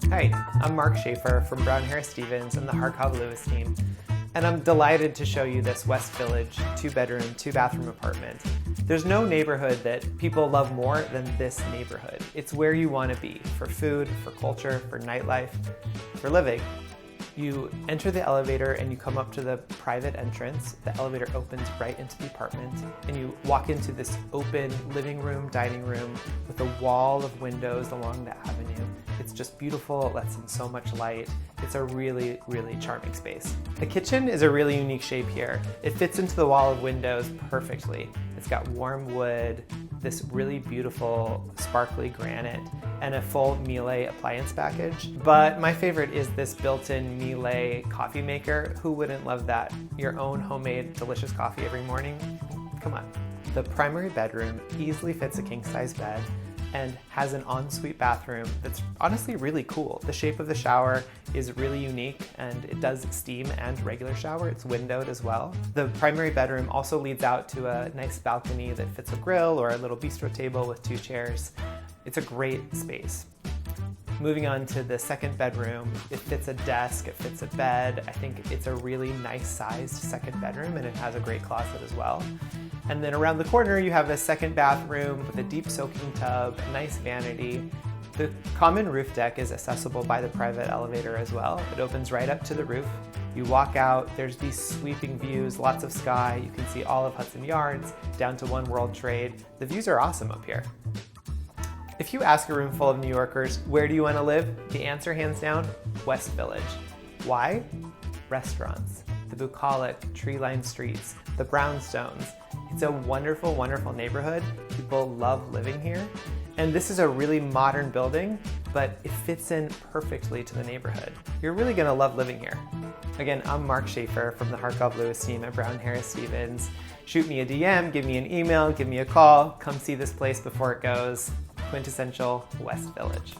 Hi, I'm Mark Schaefer from Brown Harris Stevens and the Harkov Lewis team, and I'm delighted to show you this West Village 2-bedroom, 2-bathroom apartment. There's no neighborhood that people love more than this neighborhood. It's where you want to be for food, for culture, for nightlife, for living. You enter the elevator and you come up to the private entrance. The elevator opens right into the apartment and you walk into this open living room, dining room with a wall of windows along the avenue. It's just beautiful, it lets in so much light. It's a really, really charming space. The kitchen is a really unique shape here. It fits into the wall of windows perfectly. It's got warm wood, this really beautiful sparkly granite, and a full Miele appliance package. But my favorite is this built-in Miele coffee maker. Who wouldn't love that? Your own homemade delicious coffee every morning? Come on. The primary bedroom easily fits a king-size bed and has an ensuite bathroom that's honestly really cool. The shape of the shower is really unique and it does steam and regular shower. It's windowed as well. The primary bedroom also leads out to a nice balcony that fits a grill or a little bistro table with 2 chairs. It's a great space. Moving on to the second bedroom, it fits a desk, it fits a bed. I think it's a really nice sized second bedroom and it has a great closet as well. And then around the corner you have a second bathroom with a deep soaking tub, a nice vanity. The common roof deck is accessible by the private elevator as well. It opens right up to the roof. You walk out, there's these sweeping views, lots of sky. You can see all of Hudson Yards down to One World Trade. The views are awesome up here. If you ask a room full of New Yorkers, where do you want to live? The answer, hands down, West Village. Why? Restaurants, the bucolic, tree-lined streets, the brownstones. It's a wonderful, wonderful neighborhood. People love living here. And this is a really modern building, but it fits in perfectly to the neighborhood. You're really gonna love living here. Again, I'm Mark Schaefer from the Harkov Lewis team at Brown Harris Stevens. Shoot me a DM, give me an email, give me a call. Come see this place before it goes. Quintessential West Village.